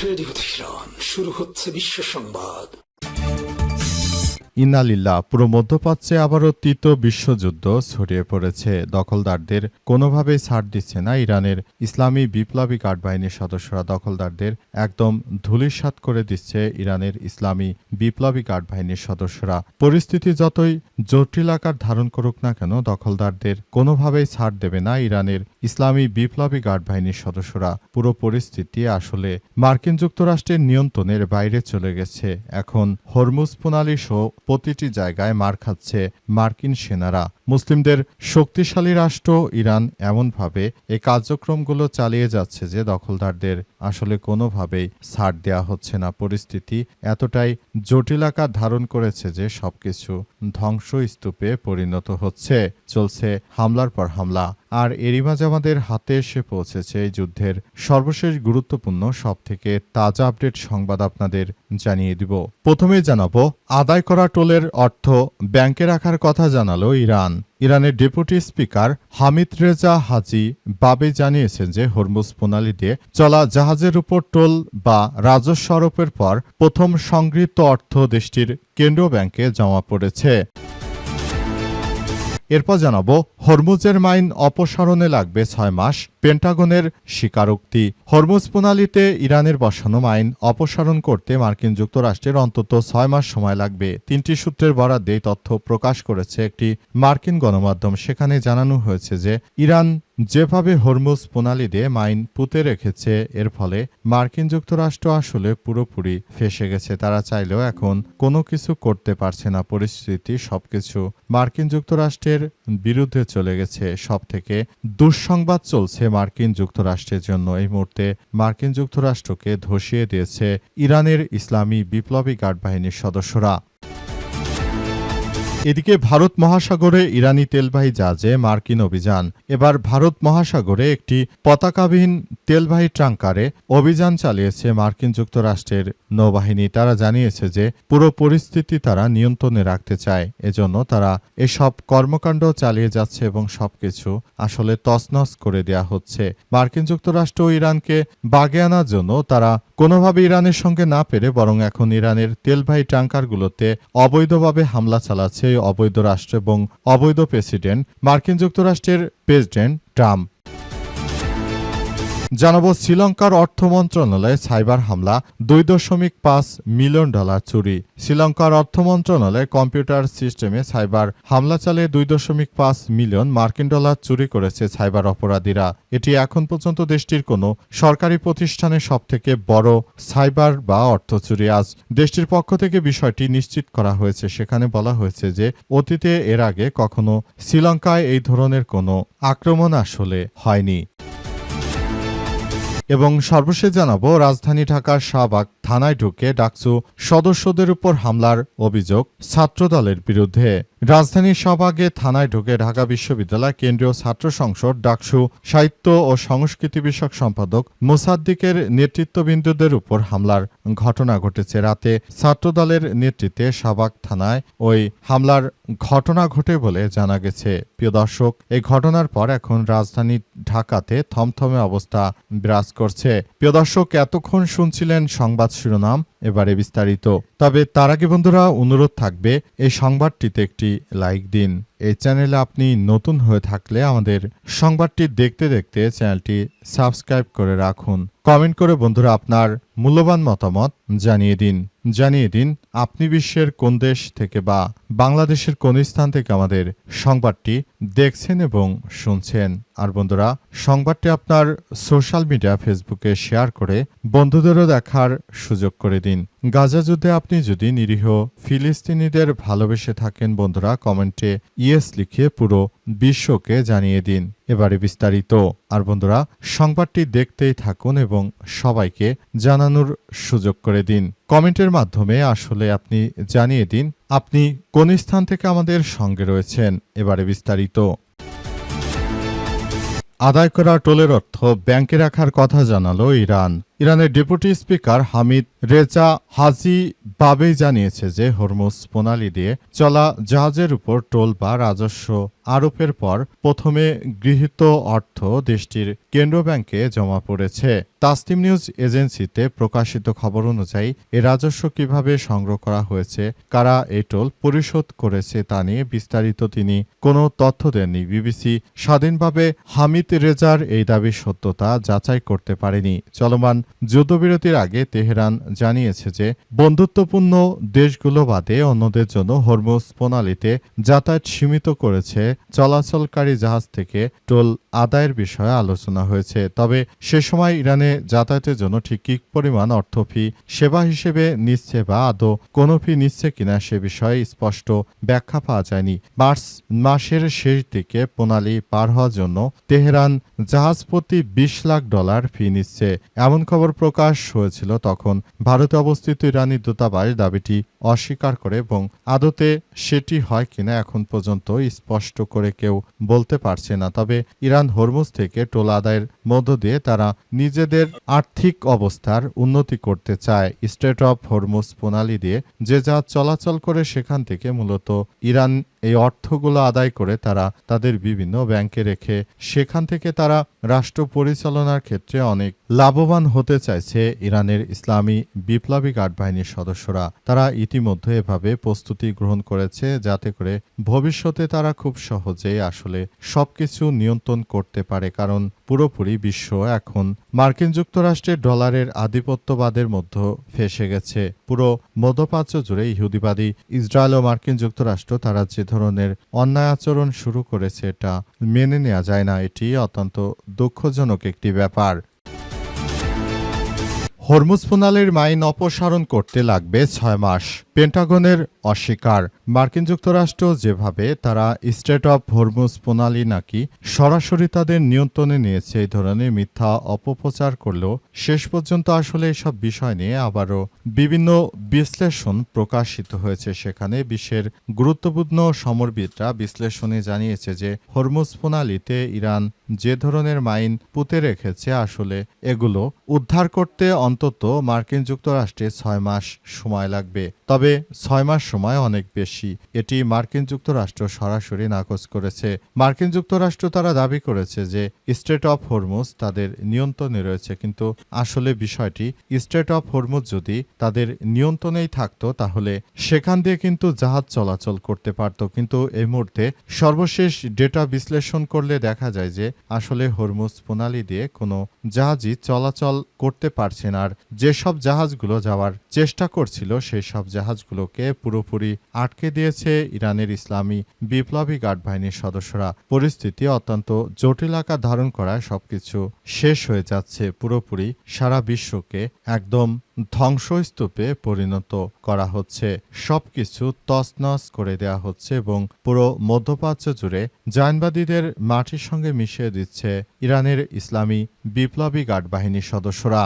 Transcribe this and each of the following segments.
Radio Tehran, শুরু হচ্ছে বিশ্ব সংবাদ। ইন্না লিল্লাহ। পুরো মধ্যপ্রাচ্যে আবারও তৃতীয় বিশ্বযুদ্ধ ছড়িয়ে পড়েছে। দখলদারদের কোনোভাবেই ছাড় দিচ্ছে না ইরানের ইসলামী বিপ্লবী গার্ড বাহিনীর সদস্যরা। দখলদারদের একদম ধূলিসাৎ করে দিচ্ছে ইরানের ইসলামী বিপ্লবী গার্ড বাহিনীর সদস্যরা। পরিস্থিতি যতই জটিল আকার ধারণ করুক না কেন, দখলদারদের কোনোভাবেই ছাড় দেবে না ইরানের ইসলামী বিপ্লবী গার্ড বাহিনীর সদস্যরা। পুরো পরিস্থিতি আসলে মার্কিন যুক্তরাষ্ট্রের নিয়ন্ত্রণের বাইরে চলে গেছে। এখন হরমুজ প্রণালী সহ প্রতিটি জায়গায় মার খাচ্ছে মার্কিন সেনারা। মুসলিমদের শক্তিশালী রাষ্ট্র ইরান এমনভাবে এই কার্যক্রমগুলো চালিয়ে যাচ্ছে যে দখলদারদের আসলে কোনোভাবেই ছাড় দেওয়া হচ্ছে না। পরিস্থিতি এতটাই জটিল আকার ধারণ করেছে যে সবকিছু ধ্বংসস্তূপে পরিণত হচ্ছে। চলছে হামলার পর হামলা। আর এরই মাঝে আমাদের হাতে এসে পৌঁছেছে এই যুদ্ধের সর্বশেষ গুরুত্বপূর্ণ সবথেকে তাজা আপডেট সংবাদ আপনাদের জানিয়ে দিব। প্রথমেই জানাবো, আদায় করা টোলের অর্থ ব্যাংকে রাখার কথা জানালো ইরান। ইরানের ডেপুটি স্পিকার হামিদ রেজা হাজি বাবে জানিয়েছেন যে হরমুজ প্রণালী দিয়ে চলা জাহাজের উপর টোল বা রাজস্ব আরোপের পর প্রথম সংগৃহীত অর্থ দেশটির কেন্দ্রীয় ব্যাংকে জমা পড়েছে। এরপর জানাবো, হরমুজের মাইন অপসারণে লাগবে 6 মাস, পেন্টাগনের স্বীকারোক্তি। হরমুজ প্রণালীতে ইরানের বসানো মাইন অপসারণ করতে মার্কিন যুক্তরাষ্ট্রের অন্তত 6 মাস সময় লাগবে। 3টি সূত্রের বরাদ্দে এই তথ্য প্রকাশ করেছে একটি মার্কিন গণমাধ্যম। সেখানে জানানো হয়েছে যে ইরান যেভাবে হরমুজ প্রণালী দিয়ে মাইন পুঁতে রেখেছে, এর ফলে মার্কিন যুক্তরাষ্ট্র আসলে পুরোপুরি ফেঁসে গেছে। তারা চাইলেও এখন কোনো কিছু করতে পারছে না। পরিস্থিতি সবকিছু মার্কিন যুক্তরাষ্ট্রের বিরুদ্ধে চলে গেছে। সবথেকে দুঃসংবাদ চলছে মার্কিন যুক্তরাষ্ট্রের জন্য। এই মুহূর্তে মার্কিন যুক্তরাষ্ট্রকে ধসিয়ে দিয়েছে ইরানের ইসলামী বিপ্লবী গার্ড বাহিনীর সদস্যরা। এদিকে ভারত মহাসাগরে ইরানি তেলবাহী জাহাজে মার্কিন অভিযান। এবার ভারত মহাসাগরে একটি পতাকাবিহীন তেলবাহী ট্যাঙ্কারে অভিযান চালিয়েছে মার্কিন যুক্তরাষ্ট্রের নৌবাহিনী। তারা জানিয়েছে যে পুরো পরিস্থিতি তারা নিয়ন্ত্রণে রাখতে চায়, এজন্য তারা এসব কর্মকাণ্ড চালিয়ে যাচ্ছে এবং সবকিছু আসলে তছনছ করে দেয়া হচ্ছে। মার্কিন যুক্তরাষ্ট্র ও ইরানকে বাগে আনার জন্য তারা কোনোভাবে ইরানের সঙ্গে না পেরে বরং এখন ইরানের তেলবাহী ট্যাঙ্কারগুলোতে অবৈধভাবে হামলা চালাচ্ছে অবৈধ রাষ্ট্র এবং অবৈধ প্রেসিডেন্ট মার্কিন যুক্তরাষ্ট্রের প্রেসিডেন্ট ট্রাম্প। জানাবো, শ্রীলঙ্কার অর্থ মন্ত্রণালয়ে সাইবার হামলা, $2.5 মিলিয়ন চুরি। শ্রীলঙ্কার অর্থ মন্ত্রণালয়ে কম্পিউটার সিস্টেমে সাইবার হামলা চালিয়ে $2.5 মিলিয়ন মার্কিন ডলার চুরি করেছে সাইবার অপরাধীরা। এটি এখন পর্যন্ত দেশটির কোনো সরকারি প্রতিষ্ঠানের সবথেকে বড় সাইবার বা অর্থ চুরি। আজ দেশটির পক্ষ থেকে বিষয়টি নিশ্চিত করা হয়েছে। সেখানে বলা হয়েছে যে অতীতে এর আগে কখনো শ্রীলঙ্কায় এই ধরনের কোনো আক্রমণ আসলে হয়নি। এবং সর্বশেষ জানাবো, রাজধানী ঢাকার শাহবাগ থানায় ঢুকে ডাকসু সদস্যদের উপর হামলার অভিযোগ ছাত্রদলের বিরুদ্ধে। রাজধানীর শাহবাগে থানায় ঢুকে ঢাকা বিশ্ববিদ্যালয় কেন্দ্রীয় ছাত্র সংসদ ডাকসু সাহিত্য ও সংস্কৃতি বিষয়ক সম্পাদক মোসাদ্দিকের নেতৃত্ববৃন্দদের উপর হামলার ঘটনা ঘটেছে। রাতে ছাত্রদলের নেতৃত্বে শাহবাগ থানায় ওই হামলার ঘটনা ঘটে বলে জানা গেছে। প্রিয় দর্শক, এই ঘটনার পর এখন রাজধানী ঢাকাতে থমথমে অবস্থা বিরাজ করছে। প্রিয় দর্শক, এতক্ষণ শুনছিলেন সংবাদ শিরোনাম, এবারে বিস্তারিত। তবে তার আগে বন্ধুরা অনুরোধ থাকবে, এই সংবাদটিতে একটি লাইক দিন। এই চ্যানেলে আপনি নতুন হয়ে থাকলে আমাদের সংবাদটি দেখতে দেখতে চ্যানেলটি সাবস্ক্রাইব করে রাখুন। কমেন্ট করে বন্ধুরা আপনার মূল্যবান মতামত জানিয়ে দিন আপনি বিশ্বের কোন দেশ থেকে বা বাংলাদেশের কোন স্থান থেকে আমাদের সংবাদটি দেখছেন এবং শুনছেন। আর বন্ধুরা, সংবাদটি আপনার সোশ্যাল মিডিয়া ফেসবুকে শেয়ার করে বন্ধুদেরও দেখার সুযোগ করে দিন। গাজা যুদ্ধে আপনি যদি নিরীহ ফিলিস্তিনিদের ভালোবেসে থাকেন বন্ধুরা, কমেন্টে ইয়েস লিখে পুরো বিশ্বকে জানিয়ে দিন। এবারে বিস্তারিত। আর বন্ধুরা, সংবাদটি দেখতেই থাকুন এবং সবাইকে জানানোর সুযোগ করে দিন। কমেন্টের মাধ্যমে আসলে আপনি জানিয়ে দিন আপনি কোন স্থান থেকে আমাদের সঙ্গে রয়েছেন। এবারে বিস্তারিত। আদায় করা টোলের অর্থ ব্যাংকে রাখার কথা জানালো ইরান। ইরানের ডেপুটি স্পিকার হামিদ রেজা হাজি বাবেই জানিয়েছে যে হরমুজ প্রণালী দিয়ে চলা জাহাজের উপর টোল বা রাজস্ব আরোপের পর প্রথমে গৃহীত অর্থ দেশটির কেন্দ্র ব্যাংকে জমা পড়েছে। তাসনিম নিউজ এজেন্সিতে প্রকাশিত খবর অনুযায়ী এ রাজস্ব কিভাবে সংগ্রহ করা হয়েছে, কারা এই টোল পরিশোধ করেছে তা নিয়ে বিস্তারিত তিনি কোনো তথ্য দেননি। বিবিসি স্বাধীনভাবে হামিদ রেজার এই দাবির সত্যতা যাচাই করতে পারেনি। চলমান যুদ্ধবিরতির আগে তেহরান জানিয়েছে যে বন্ধুত্বপূর্ণ দেশগুলো বাদে অন্যদের জন্য হরমুজ প্রণালীতে যাতায়াত সীমিত করেছে। চলাচলকারী জাহাজ থেকে টোল আদায়ের বিষয়ে আলোচনা হয়েছে। তবে সে সময় ইরানে যাতায়াতের জন্য ঠিক কি পরিমাণ অর্থ ফি সেবা হিসেবে নিচ্ছে বা আদৌ কোনো ফি নিচ্ছে কিনা সে বিষয়ে স্পষ্ট ব্যাখ্যা পাওয়া যায়নি। মার্চ মাসের শেষ দিকে প্রণালী পার হওয়ার জন্য তেহরান জাহাজ প্রতি $20 লাখ ফি নিচ্ছে এমন খবর প্রকাশ হয়েছিল। তখন ভারতে অবস্থিত ইরানি দূতাবাস দাবিটি অস্বীকার করে এবং আদতে সেটি হয় কিনা এখন পর্যন্ত স্পষ্ট করে কেউ বলতে পারছে না। তবে ইরান হরমুজ থেকে টোল আদায়ের মধ্য দিয়ে তারা নিজেদের আর্থিক অবস্থার উন্নতি করতে চায়। স্ট্রেট অফ হরমুজ প্রণালী দিয়ে যে জাহাজ চলাচল করে সেখান থেকে মূলত ইরান এই অর্থগুলো আদায় করে তারা তাদের বিভিন্ন ব্যাংকে রেখে সেখান থেকে তারা রাষ্ট্র পরিচালনার ক্ষেত্রে অনেক লাভবান হতে চাইছে ইরানের ইসলামী বিপ্লবী গার্ড বাহিনীর সদস্যরা। তারা ইতিমধ্যে এভাবে প্রস্তুতি গ্রহণ করেছে যাতে করে ভবিষ্যতে তারা খুব সহজেই আসলে সবকিছু নিয়ন্ত্রণ করতে পারে, কারণ পুরোপুরি বিশ্ব এখন মার্কিন যুক্তরাষ্ট্রের ডলারের আধিপত্যবাদের মধ্যে ফেঁসে গেছে। পুরো মধ্যপ্রাচ্য জুড়ে ইহুদিবাদী ইসরায়েল ও মার্কিন যুক্তরাষ্ট্র তারা যে ধরনের অন্যায় আচরণ শুরু করেছে এটা মেনে নেওয়া যায় না। এটি অত্যন্ত দুঃখজনক একটি ব্যাপার। হরমুজ প্রণালীর মাইন অপসারণ করতে লাগবে 6 মাস, পেন্টাগনের অস্বীকার। মার্কিন যুক্তরাষ্ট্র যেভাবে তারা স্ট্রেট অফ হরমুজ প্রণালী নাকি সরাসরি তাদের নিয়ন্ত্রণে নিয়েছে এই ধরনের মিথ্যা অপপ্রচার করলেও শেষ পর্যন্ত আসলে এসব বিষয় নিয়ে আবারও বিভিন্ন বিশ্লেষণ প্রকাশিত হয়েছে। সেখানে বিশ্বের গুরুত্বপূর্ণ সমরবিদরা বিশ্লেষণে জানিয়েছে যে হরমুজ প্রণালীতে ইরান যে ধরনের মাইন পুঁতে রেখেছে আসলে এগুলো উদ্ধার করতে অন্তত মার্কিন যুক্তরাষ্ট্রে 6 মাস সময় লাগবে। তবে 6 মাস সময় অনেক বেশি, এটি মার্কিন যুক্তরাষ্ট্র সরাসরি নাকচ করেছে। মার্কিন যুক্তরাষ্ট্র তারা দাবি করেছে যে স্ট্রেট অফ হরমুজ তাদের নিয়ন্ত্রণে রয়েছে, কিন্তু আসলে বিষয়টি স্ট্রেট অফ হরমুজ যদি তাদের নিয়ন্ত্রণেই থাকতো তাহলে সেখান দিয়ে কিন্তু জাহাজ চলাচল করতে পারত। কিন্তু এই মুহূর্তে সর্বশেষ ডেটা বিশ্লেষণ করলে দেখা যায় যে আসলে হরমুজ প্রণালী দিয়ে কোনো জাহাজই চলাচল করতে পারছে না। আর যেসব জাহাজগুলো যাওয়ার চেষ্টা করছিল সেই সব জাহাজগুলোকে পুরোপুরি আটকে দিয়েছে ইরানের ইসলামী বিপ্লবী গার্ড বাহিনীর সদস্যরা। পরিস্থিতি অত্যন্ত জটিল আকার ধারণ করায় সবকিছু শেষ হয়ে যাচ্ছে। পুরোপুরি সারা বিশ্বকে একদম ধ্বংসস্তূপে পরিণত করা হচ্ছে, সবকিছু তছনছ করে দেওয়া হচ্ছে এবং পুরো মধ্যপ্রাচ্য জুড়ে জায়নবাদীদের মাটির সঙ্গে মিশিয়ে দিচ্ছে ইরানের ইসলামী বিপ্লবী গার্ড বাহিনীর সদস্যরা।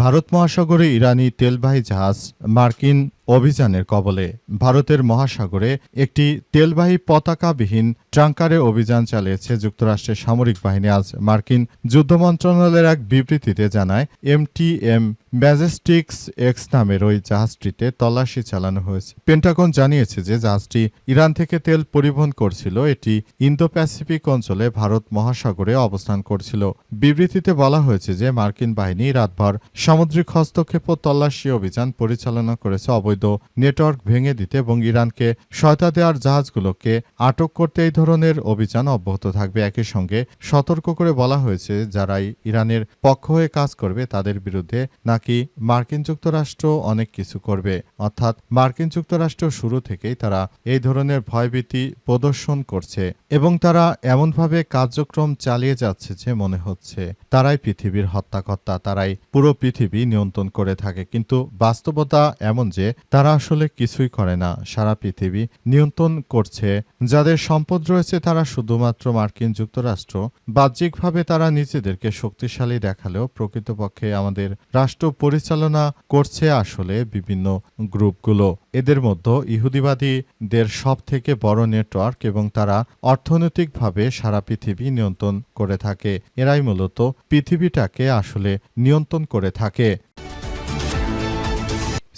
ভারত মহাসাগরে ইরানি তেলবাহী জাহাজ মার্কিন অভিযানের কবলে। ভারতের মহাসাগরে একটি তেলবাহী পতাকাবিহীন ট্রাঙ্কারে অভিযান চালিয়েছে যুক্তরাষ্ট্রের সামরিক বাহিনী। আজ মার্কিন যুদ্ধ মন্ত্রণালয়ের এক বিবৃতিতে জানায় MTM ম্যাজেস্টিক্স এক্স নামের ওই জাহাজটিতে তল্লাশি চালানো হয়েছে। পেন্টাগন জানিয়েছে যে জাহাজটি ইরান থেকে তেল পরিবহন করছিল। এটি ইন্দো প্যাসিফিক অঞ্চলে ভারত মহাসাগরে অবস্থান করছিল। বিবৃতিতে বলা হয়েছে যে মার্কিন বাহিনী রাতভর সামুদ্রিক হস্তক্ষেপ ও তল্লাশি অভিযান পরিচালনা করেছে অবৈধ নেটওয়ার্ক ভেঙে দিতে এবং ইরানকে সহায়তা দেওয়ার জাহাজগুলোকে আটক করতে এই ধরনের অভিযান অব্যাহত থাকবে। একই সঙ্গে সতর্ক করে বলা হয়েছে যারাই ইরানের পক্ষ হয়ে কাজ করবে তাদের বিরুদ্ধে নাকি মার্কিন যুক্তরাষ্ট্র অনেক কিছু করবে। অর্থাৎ মার্কিন যুক্তরাষ্ট্র শুরু থেকেই তারা এই ধরনের ভয়ভীতি প্রদর্শন করছে এবং তারা এমনভাবে কার্যক্রম চালিয়ে যাচ্ছে যে মনে হচ্ছে তারাই পৃথিবীর হত্যাকর্তা, তারাই পুরো পৃথিবী নিয়ন্ত্রণ করে থাকে। কিন্তু বাস্তবতা এমন যে তারা আসলে কিছুই করে না। সারা পৃথিবী নিয়ন্ত্রণ করছে। যাদের সম্পদ রয়েছে তারা শুধুমাত্র মার্কিন যুক্তরাষ্ট্র। বাহ্যিকভাবে তারা নিজেদেরকে শক্তিশালী দেখালেও প্রকৃতপক্ষে আমাদের রাষ্ট্র পরিচালনা করছে আসলে বিভিন্ন গ্রুপগুলো। এদের মধ্যে ইহুদিবাদীদের সবথেকে বড় নেটওয়ার্ক এবং তারা অর্থনৈতিকভাবে সারা পৃথিবী নিয়ন্ত্রণ করে থাকে। এরাই মূলত পৃথিবীটাকে আসলে নিয়ন্ত্রণ করে থাকে।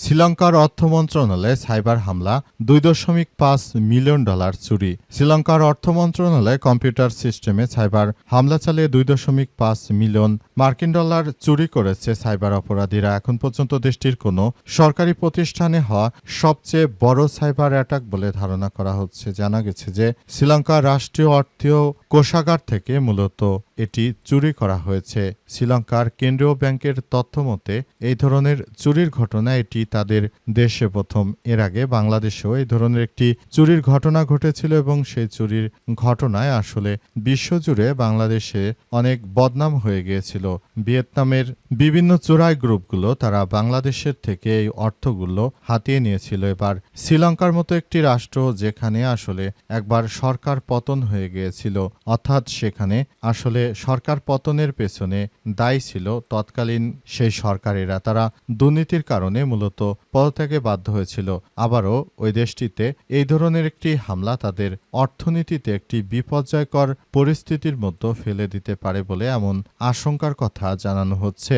শ্রীলঙ্কার অর্থ মন্ত্রণালয়ে সাইবার হামলা, $2.5 মিলিয়ন চুরি। শ্রীলঙ্কার অর্থ মন্ত্রণালয়ে কম্পিউটার সিস্টেমে সাইবার হামলা চালিয়ে $2.5 মিলিয়ন চুরি করেছে সাইবার অপরাধীরা। এখন পর্যন্ত দেশটির কোনো সরকারি প্রতিষ্ঠানে হওয়া সবচেয়ে বড় সাইবার অ্যাটাক বলে ধারণা করা হচ্ছে। জানা গেছে যে শ্রীলঙ্কার রাষ্ট্রীয় অর্থীয় কোষাগার থেকে মূলত এটি চুরি করা হয়েছে। শ্রীলঙ্কার কেন্দ্রীয় ব্যাংকের তথ্য মতে এই ধরনের চুরির ঘটনা এটি তাদের দেশে প্রথম। এর আগে বাংলাদেশেও এই ধরনের একটি চুরির ঘটনা ঘটেছিল এবং সেই চুরির ঘটনায় আসলে বিশ্বজুড়ে বাংলাদেশে অনেক বদনাম হয়ে গিয়েছিল। ভিয়েতনামের বিভিন্ন চোরাই গ্রুপগুলো তারা বাংলাদেশের থেকে এই অর্থগুলো হাতিয়ে নিয়েছিল। এবার শ্রীলঙ্কার মতো একটি রাষ্ট্র যেখানে আসলে একবার সরকার পতন হয়ে গিয়েছিল, অর্থাৎ সেখানে আসলে সরকার পতনের পেছনে দায়ী ছিল তৎকালীন সেই সরকারেরা। তারা দুর্নীতির কারণে মূলত পদত্যাগে বাধ্য হয়েছিল। আবারও ওই দেশটিতে এই ধরনের একটি হামলা তাদের অর্থনীতিতে একটি বিপর্যয়কর পরিস্থিতির মধ্যে ফেলে দিতে পারে বলে এমন আশঙ্কার কথা জানানো হচ্ছে।